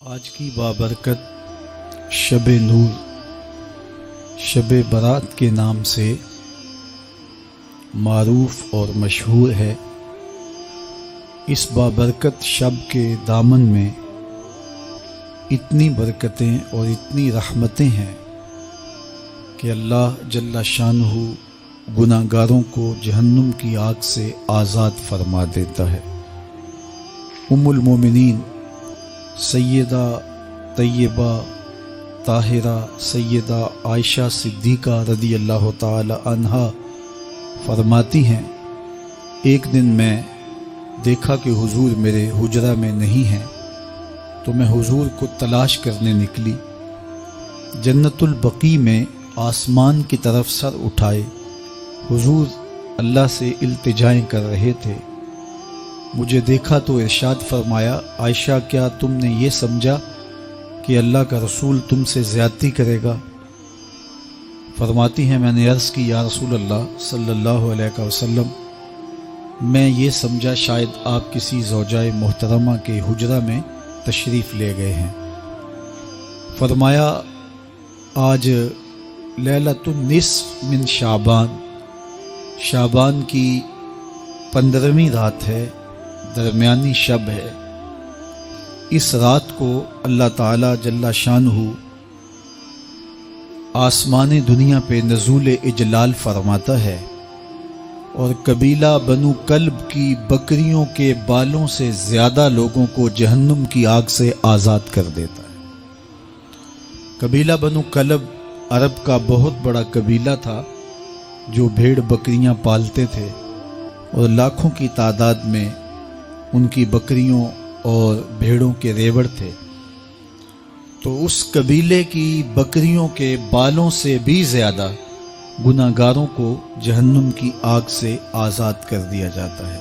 آج کی بابرکت شب نور شب برات کے نام سے معروف اور مشہور ہے۔ اس بابرکت شب کے دامن میں اتنی برکتیں اور اتنی رحمتیں ہیں کہ اللہ جل شانہ گناہ گاروں کو جہنم کی آگ سے آزاد فرما دیتا ہے۔ ام المومنین سیدہ طیبہ طاہرہ سیدہ عائشہ صدیقہ رضی اللہ تعالی عنہا فرماتی ہیں، ایک دن میں دیکھا کہ حضور میرے حجرہ میں نہیں ہیں، تو میں حضور کو تلاش کرنے نکلی۔ جنت البقیع میں آسمان کی طرف سر اٹھائے حضور اللہ سے التجائیں کر رہے تھے۔ مجھے دیکھا تو ارشاد فرمایا، عائشہ کیا تم نے یہ سمجھا کہ اللہ کا رسول تم سے زیادتی کرے گا؟ فرماتی ہیں میں نے عرض کی یا رسول اللہ صلی اللہ علیہ وسلم، میں یہ سمجھا شاید آپ کسی زوجائے محترمہ کے حجرہ میں تشریف لے گئے ہیں۔ فرمایا آج لیلۃ النصف من شعبان کی 15ویں رات ہے، درمیانی شب ہے۔ اس رات کو اللہ تعالی جل شانہ آسمان دنیا پہ نزول اجلال فرماتا ہے اور قبیلہ بنو کلب کی بکریوں کے بالوں سے زیادہ لوگوں کو جہنم کی آگ سے آزاد کر دیتا ہے۔ قبیلہ بنو کلب عرب کا بہت بڑا قبیلہ تھا جو بھیڑ بکریاں پالتے تھے اور لاکھوں کی تعداد میں ان کی بکریوں اور بھیڑوں کے ریوڑ تھے۔ تو اس قبیلے کی بکریوں کے بالوں سے بھی زیادہ گناہ گاروں کو جہنم کی آگ سے آزاد کر دیا جاتا ہے۔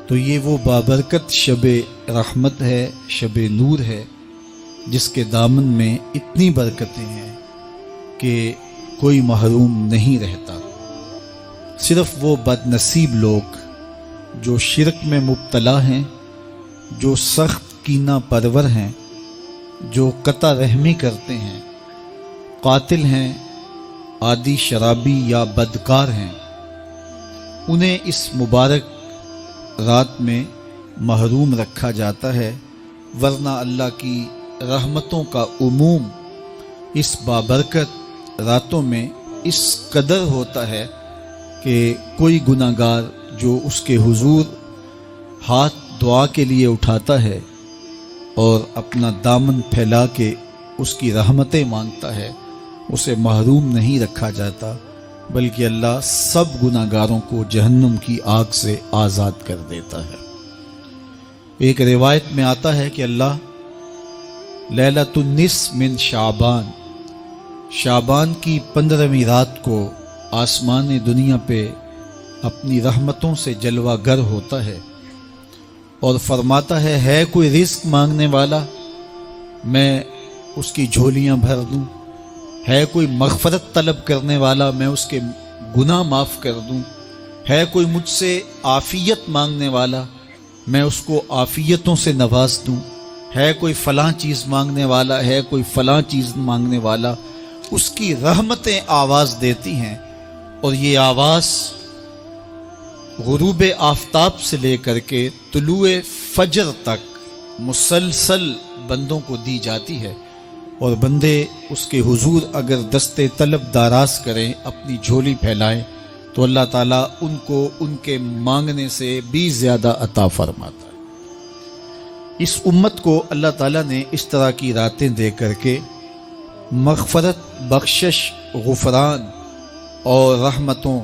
تو یہ وہ بابرکت شب رحمت ہے، شب نور ہے، جس کے دامن میں اتنی برکتیں ہیں کہ کوئی محروم نہیں رہتا۔ صرف وہ بد نصیب لوگ جو شرک میں مبتلا ہیں، جو سخت کینہ پرور ہیں، جو قطع رحمی کرتے ہیں، قاتل ہیں، عادی شرابی یا بدکار ہیں، انہیں اس مبارک رات میں محروم رکھا جاتا ہے، ورنہ اللہ کی رحمتوں کا عموم اس بابرکت راتوں میں اس قدر ہوتا ہے کہ کوئی گناہ گار جو اس کے حضور ہاتھ دعا کے لیے اٹھاتا ہے اور اپنا دامن پھیلا کے اس کی رحمتیں مانگتا ہے، اسے محروم نہیں رکھا جاتا، بلکہ اللہ سب گناہ گاروں کو جہنم کی آگ سے آزاد کر دیتا ہے۔ ایک روایت میں آتا ہے کہ اللہ لیلۃ النصف من شعبان کی 15ویں رات کو آسمان دنیا پہ اپنی رحمتوں سے جلوہ گر ہوتا ہے اور فرماتا ہے کوئی رزق مانگنے والا، میں اس کی جھولیاں بھر دوں، ہے کوئی مغفرت طلب کرنے والا، میں اس کے گناہ معاف کر دوں، ہے کوئی مجھ سے عافیت مانگنے والا، میں اس کو عافیتوں سے نواز دوں، ہے کوئی فلاں چیز مانگنے والا، ہے کوئی فلاں چیز مانگنے والا، اس کی رحمتیں آواز دیتی ہیں اور یہ آواز غروب آفتاب سے لے کر کے طلوع فجر تک مسلسل بندوں کو دی جاتی ہے، اور بندے اس کے حضور اگر دستے طلب دراز کریں، اپنی جھولی پھیلائیں، تو اللہ تعالیٰ ان کو ان کے مانگنے سے بھی زیادہ عطا فرماتا ہے۔ اس امت کو اللہ تعالیٰ نے اس طرح کی راتیں دے کر کے مغفرت، بخشش، غفران اور رحمتوں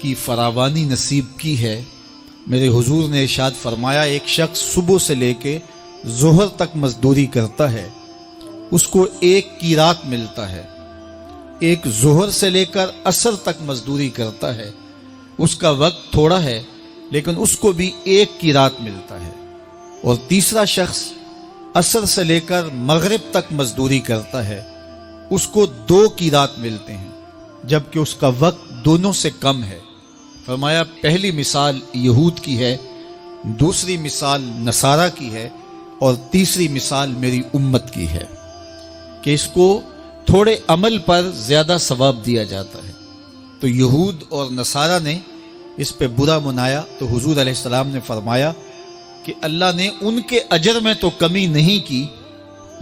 کی فراوانی نصیب کی ہے۔ میرے حضور نے ارشاد فرمایا ایک شخص صبح سے لے کے ظہر تک مزدوری کرتا ہے، اس کو ایک کی رات ملتا ہے۔ ایک ظہر سے لے کر عصر تک مزدوری کرتا ہے، اس کا وقت تھوڑا ہے لیکن اس کو بھی ایک کی رات ملتا ہے۔ اور تیسرا شخص عصر سے لے کر مغرب تک مزدوری کرتا ہے، اس کو 2 کی رات ملتے ہیں، جبکہ اس کا وقت دونوں سے کم ہے۔ فرمایا پہلی مثال یہود کی ہے، دوسری مثال نصارہ کی ہے اور تیسری مثال میری امت کی ہے کہ اس کو تھوڑے عمل پر زیادہ ثواب دیا جاتا ہے۔ تو یہود اور نصارہ نے اس پہ برا منایا تو حضور علیہ السلام نے فرمایا کہ اللہ نے ان کے اجر میں تو کمی نہیں کی،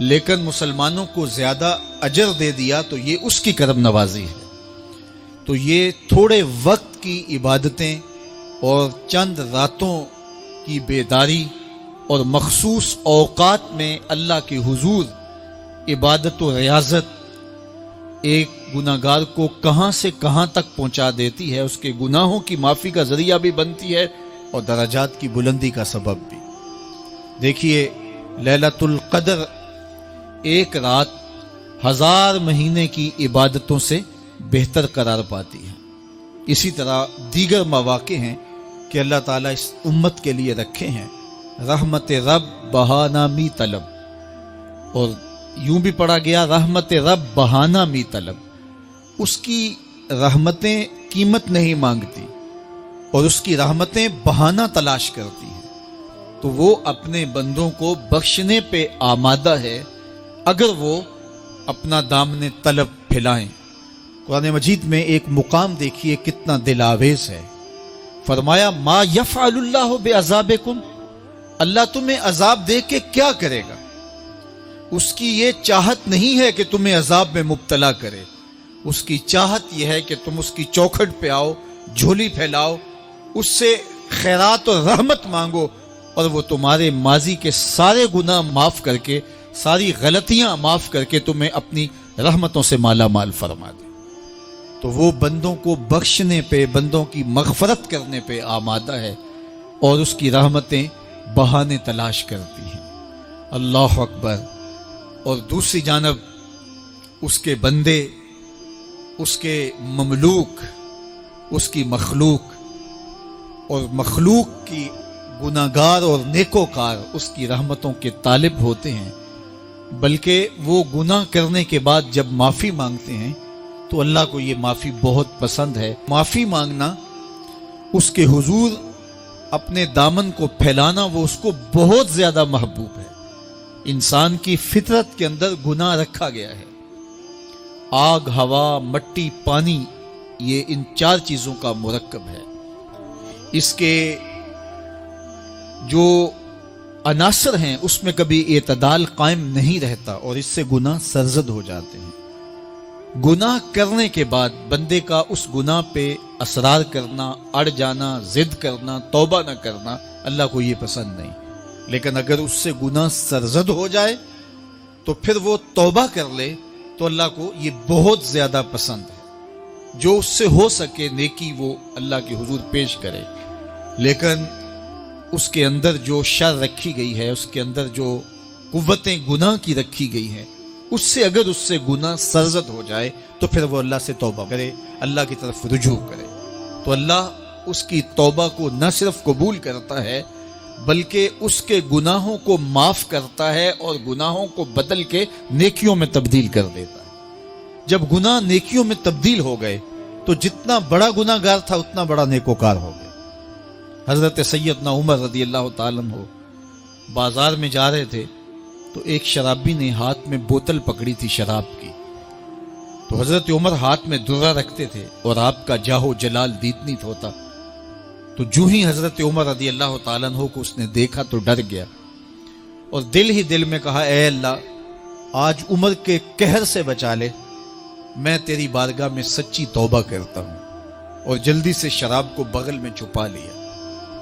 لیکن مسلمانوں کو زیادہ اجر دے دیا، تو یہ اس کی کرم نوازی ہے۔ تو یہ تھوڑے وقت کی عبادتیں اور چند راتوں کی بیداری اور مخصوص اوقات میں اللہ کے حضور عبادت و ریاضت ایک گناہگار کو کہاں سے کہاں تک پہنچا دیتی ہے، اس کے گناہوں کی معافی کا ذریعہ بھی بنتی ہے اور درجات کی بلندی کا سبب بھی۔ دیکھیے لیلۃ القدر ایک رات 1000 مہینے کی عبادتوں سے بہتر قرار پاتی ہے۔ اسی طرح دیگر مواقع ہیں کہ اللہ تعالیٰ اس امت کے لیے رکھے ہیں، رحمت رب بہانہ می طلب، اور یوں بھی پڑھا گیا رحمت رب بہانہ می طلب۔ اس کی رحمتیں قیمت نہیں مانگتی اور اس کی رحمتیں بہانہ تلاش کرتی ہیں، تو وہ اپنے بندوں کو بخشنے پہ آمادہ ہے اگر وہ اپنا دامن طلب پھیلائیں۔ قرآن مجید میں ایک مقام دیکھیے کتنا دل آویز ہے، فرمایا ما یفعل اللہ بعذابکم، اللہ تمہیں عذاب دے کے کیا کرے گا؟ اس کی یہ چاہت نہیں ہے کہ تمہیں عذاب میں مبتلا کرے، اس کی چاہت یہ ہے کہ تم اس کی چوکھٹ پہ آؤ، جھولی پھیلاؤ، اس سے خیرات اور رحمت مانگو، اور وہ تمہارے ماضی کے سارے گناہ معاف کر کے، ساری غلطیاں معاف کر کے تمہیں اپنی رحمتوں سے مالا مال فرما دے۔ تو وہ بندوں کو بخشنے پہ، بندوں کی مغفرت کرنے پہ آمادہ ہے اور اس کی رحمتیں بہانے تلاش کرتی ہیں۔ اللہ اکبر۔ اور دوسری جانب اس کے بندے، اس کے مملوک، اس کی مخلوق، اور مخلوق کی گناہگار اور نیکوکار اس کی رحمتوں کے طالب ہوتے ہیں، بلکہ وہ گناہ کرنے کے بعد جب معافی مانگتے ہیں تو اللہ کو یہ معافی بہت پسند ہے۔ معافی مانگنا، اس کے حضور اپنے دامن کو پھیلانا، وہ اس کو بہت زیادہ محبوب ہے۔ انسان کی فطرت کے اندر گناہ رکھا گیا ہے۔ آگ، ہوا، مٹی، پانی، یہ ان 4 چیزوں کا مرکب ہے۔ اس کے جو عناصر ہیں اس میں کبھی اعتدال قائم نہیں رہتا اور اس سے گناہ سرزد ہو جاتے ہیں۔ گناہ کرنے کے بعد بندے کا اس گناہ پہ اصرار کرنا، اڑ جانا، ضد کرنا، توبہ نہ کرنا اللہ کو یہ پسند نہیں، لیکن اگر اس سے گناہ سرزد ہو جائے تو پھر وہ توبہ کر لے تو اللہ کو یہ بہت زیادہ پسند ہے۔ جو اس سے ہو سکے نیکی وہ اللہ کے حضور پیش کرے، لیکن اس کے اندر جو شر رکھی گئی ہے، اس کے اندر جو قوتیں گناہ کی رکھی گئی ہیں، اس سے اگر اس سے گناہ سرزد ہو جائے تو پھر وہ اللہ سے توبہ کرے، اللہ کی طرف رجوع کرے، تو اللہ اس کی توبہ کو نہ صرف قبول کرتا ہے بلکہ اس کے گناہوں کو معاف کرتا ہے اور گناہوں کو بدل کے نیکیوں میں تبدیل کر دیتا ہے۔ جب گناہ نیکیوں میں تبدیل ہو گئے تو جتنا بڑا گناہ گار تھا اتنا بڑا نیکوکار ہو گیا۔ حضرت سیدنا عمر رضی اللہ تعالیٰ عنہ بازار میں جا رہے تھے تو ایک شرابی نے ہاتھ میں بوتل پکڑی تھی شراب کی، تو حضرت عمر ہاتھ میں درہ رکھتے تھے اور آپ کا جاہ و جلال دیدنیت ہوتا، تو جو ہی حضرت عمر رضی اللہ تعالیٰ عنہ کو اس نے دیکھا تو ڈر گیا اور دل ہی دل میں کہا، اے اللہ آج عمر کے قہر سے بچا لے، میں تیری بارگاہ میں سچی توبہ کرتا ہوں، اور جلدی سے شراب کو بغل میں چھپا لیا۔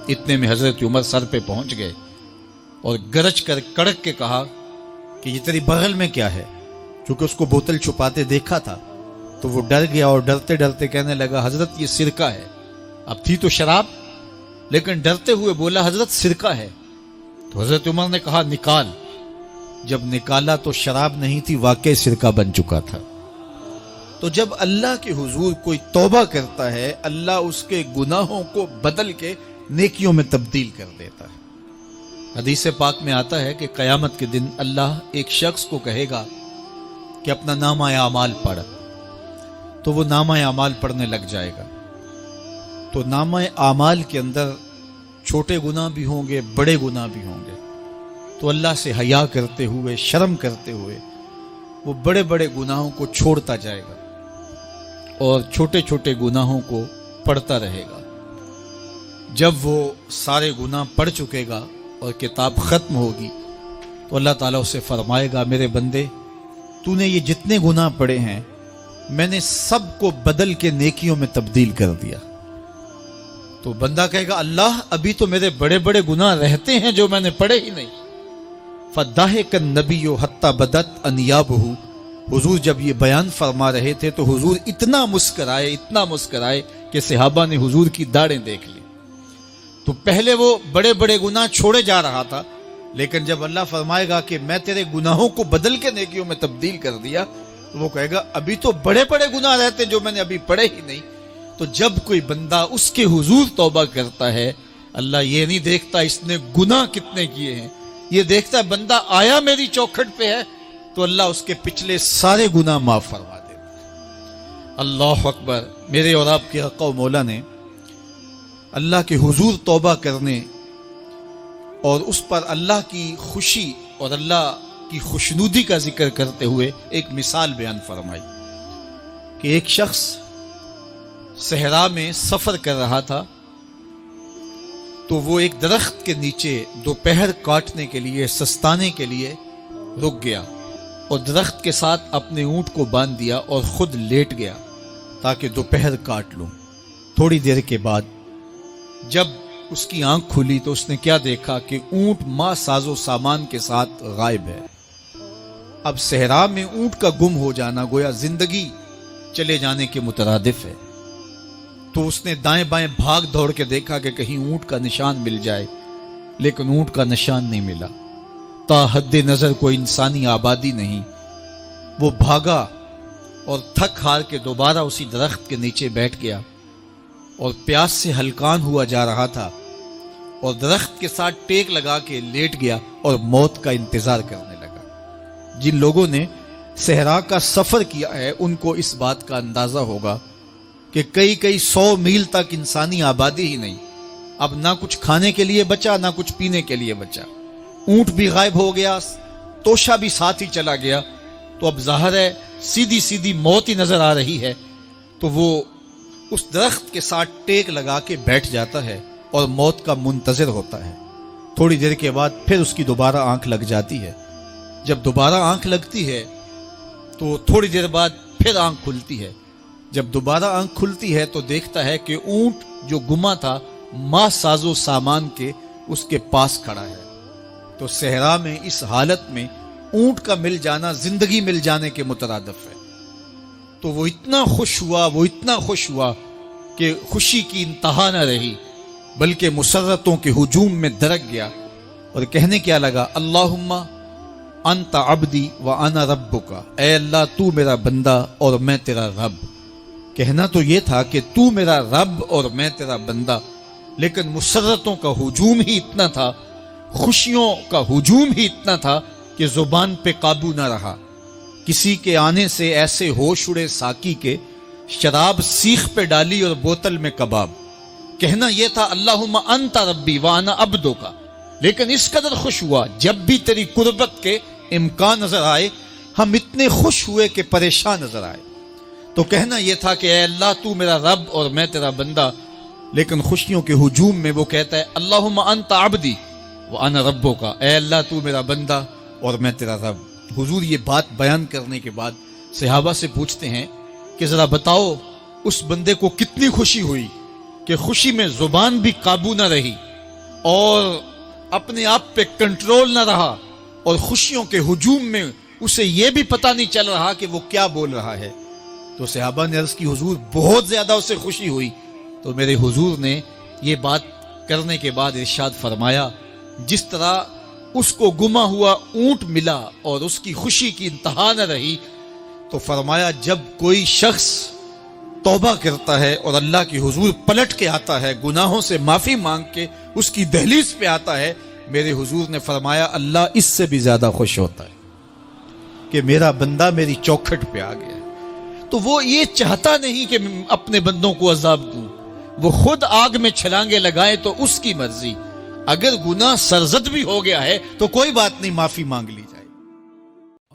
اتنے میں حضرت عمر سر پہ پہنچ گئے اور گرج کر کڑک کے کہا کہ یہ تیری بغل میں کیا ہے؟ چونکہ اس کو بوتل چھپاتے دیکھا تھا تو وہ ڈر گیا اور ڈرتے ڈرتے کہنے لگا، حضرت یہ سرکہ ہے۔ اب تھی تو شراب، لیکن ڈرتے ہوئے بولا، حضرت سرکہ ہے۔ تو حضرت عمر نے کہا، نکال۔ جب نکالا تو شراب نہیں تھی، واقعی سرکہ بن چکا تھا۔ تو جب اللہ کے حضور کوئی توبہ کرتا ہے، اللہ اس کے گناہوں کو بدل کے نیکیوں میں تبدیل کر دیتا ہے۔ حدیث پاک میں آتا ہے کہ قیامت کے دن اللہ ایک شخص کو کہے گا کہ اپنا نامہ اعمال پڑھ، تو وہ نامہ اعمال پڑھنے لگ جائے گا۔ تو نامہ اعمال کے اندر چھوٹے گناہ بھی ہوں گے، بڑے گناہ بھی ہوں گے، تو اللہ سے حیا کرتے ہوئے، شرم کرتے ہوئے وہ بڑے بڑے گناہوں کو چھوڑتا جائے گا اور چھوٹے چھوٹے گناہوں کو پڑھتا رہے گا۔ جب وہ سارے گناہ پڑھ چکے گا اور کتاب ختم ہوگی تو اللہ تعالیٰ اسے فرمائے گا، میرے بندے تو نے یہ جتنے گناہ پڑھے ہیں میں نے سب کو بدل کے نیکیوں میں تبدیل کر دیا۔ تو بندہ کہے گا، اللہ ابھی تو میرے بڑے بڑے گناہ رہتے ہیں جو میں نے پڑھے ہی نہیں۔ فَضَحِكَ النَّبِيُّ حَتَّى بَدَتْ أَنْيَابُهُ، حضور جب یہ بیان فرما رہے تھے تو حضور اتنا مسکرائے کہ صحابہ نے حضور کی داڑھیں دیکھ لی۔ تو پہلے وہ بڑے بڑے گناہ چھوڑے جا رہا تھا، لیکن جب اللہ فرمائے گا کہ میں تیرے گناہوں کو بدل کے نیکیوں میں تبدیل کر دیا، تو وہ کہے گا ابھی تو بڑے بڑے گناہ رہتے جو میں نے ابھی پڑھے ہی نہیں۔ تو جب کوئی بندہ اس کے حضور توبہ کرتا ہے، اللہ یہ نہیں دیکھتا اس نے گناہ کتنے کیے ہیں، یہ دیکھتا ہے بندہ آیا میری چوکھٹ پہ ہے تو اللہ اس کے پچھلے سارے گناہ معاف فرما دیتا۔ اللہ اکبر۔ میرے اور آپ کے آقا و مولا نے اللہ کے حضور توبہ کرنے اور اس پر اللہ کی خوشی اور اللہ کی خوشنودی کا ذکر کرتے ہوئے ایک مثال بیان فرمائی کہ ایک شخص صحرا میں سفر کر رہا تھا تو وہ ایک درخت کے نیچے دوپہر کاٹنے کے لیے، سستانے کے لیے رک گیا اور درخت کے ساتھ اپنے اونٹ کو باندھ دیا اور خود لیٹ گیا تاکہ دوپہر کاٹ لوں۔ تھوڑی دیر کے بعد جب اس کی آنکھ کھلی تو اس نے کیا دیکھا کہ اونٹ ماں ساز و سامان کے ساتھ غائب ہے۔ اب صحرا میں اونٹ کا گم ہو جانا گویا زندگی چلے جانے کے مترادف ہے۔ تو اس نے دائیں بائیں بھاگ دوڑ کے دیکھا کہ کہیں اونٹ کا نشان مل جائے، لیکن اونٹ کا نشان نہیں ملا۔ تا حد نظر کوئی انسانی آبادی نہیں۔ وہ بھاگا اور تھک ہار کے دوبارہ اسی درخت کے نیچے بیٹھ گیا اور پیاس سے ہلکان ہوا جا رہا تھا اور درخت کے ساتھ ٹیک لگا کے لیٹ گیا اور موت کا انتظار کرنے لگا۔ جن لوگوں نے صحرا کا سفر کیا ہے ان کو اس بات کا اندازہ ہوگا کہ کئی 100 میل تک انسانی آبادی ہی نہیں، اب نہ کچھ کھانے کے لیے بچا نہ کچھ پینے کے لیے بچا، اونٹ بھی غائب ہو گیا، توشا بھی ساتھ ہی چلا گیا، تو اب ظاہر ہے سیدھی موت ہی نظر آ رہی ہے۔ تو وہ اس درخت کے ساتھ ٹیک لگا کے بیٹھ جاتا ہے اور موت کا منتظر ہوتا ہے۔ تھوڑی دیر کے بعد پھر اس کی دوبارہ آنکھ لگ جاتی ہے۔ جب دوبارہ آنکھ لگتی ہے تو تھوڑی دیر بعد پھر آنکھ کھلتی ہے۔ جب دوبارہ آنکھ کھلتی ہے تو دیکھتا ہے کہ اونٹ جو گما تھا ماں ساز و سامان کے اس کے پاس کھڑا ہے۔ تو صحرا میں اس حالت میں اونٹ کا مل جانا زندگی مل جانے کے مترادف ہے۔ تو وہ اتنا خوش ہوا کہ خوشی کی انتہا نہ رہی، بلکہ مسرتوں کے ہجوم میں درک گیا اور کہنے کیا لگا، اللہم انت عبدی وانا ربک، اے اللہ تو میرا بندہ اور میں تیرا رب۔ کہنا تو یہ تھا کہ تو میرا رب اور میں تیرا بندہ، لیکن مسرتوں کا ہجوم ہی اتنا تھا، خوشیوں کا ہجوم ہی اتنا تھا کہ زبان پہ قابو نہ رہا۔ کسی کے آنے سے ایسے ہوش اڑے ساکی کے، شراب سیخ پہ ڈالی اور بوتل میں کباب۔ کہنا یہ تھا اللہم انت ربی وانا عبدک، لیکن اس قدر خوش ہوا جب بھی تیری قربت کے امکان نظر آئے ہم اتنے خوش ہوئے کہ پریشان نظر آئے۔ تو کہنا یہ تھا کہ اے اللہ تو میرا رب اور میں تیرا بندہ، لیکن خوشیوں کے ہجوم میں وہ کہتا ہے اللہم انت عبدی وانا ربک، اے اللہ تو میرا بندہ اور میں تیرا رب۔ حضور یہ بات بیان کرنے کے بعد صحابہ سے پوچھتے ہیں کہ ذرا بتاؤ اس بندے کو کتنی خوشی ہوئی کہ خوشی میں زبان بھی قابو نہ رہی اور اپنے آپ پہ کنٹرول نہ رہا، اور خوشیوں کے ہجوم میں اسے یہ بھی پتہ نہیں چل رہا کہ وہ کیا بول رہا ہے۔ تو صحابہ نے عرض کی حضور بہت زیادہ اسے خوشی ہوئی۔ تو میرے حضور نے یہ بات کرنے کے بعد ارشاد فرمایا، جس طرح اس کو گما ہوا اونٹ ملا اور اس کی خوشی کی انتہا نہ رہی، تو فرمایا جب کوئی شخص توبہ کرتا ہے اور اللہ کی حضور پلٹ کے آتا ہے، گناہوں سے معافی مانگ کے اس کی دہلیز پہ آتا ہے، میرے حضور نے فرمایا اللہ اس سے بھی زیادہ خوش ہوتا ہے کہ میرا بندہ میری چوکھٹ پہ آ گیا۔ تو وہ یہ چاہتا نہیں کہ اپنے بندوں کو عذاب دوں، وہ خود آگ میں چھلانگے لگائے تو اس کی مرضی، اگر گناہ سرزد بھی ہو گیا ہے تو کوئی بات نہیں، معافی مانگ لی جائے۔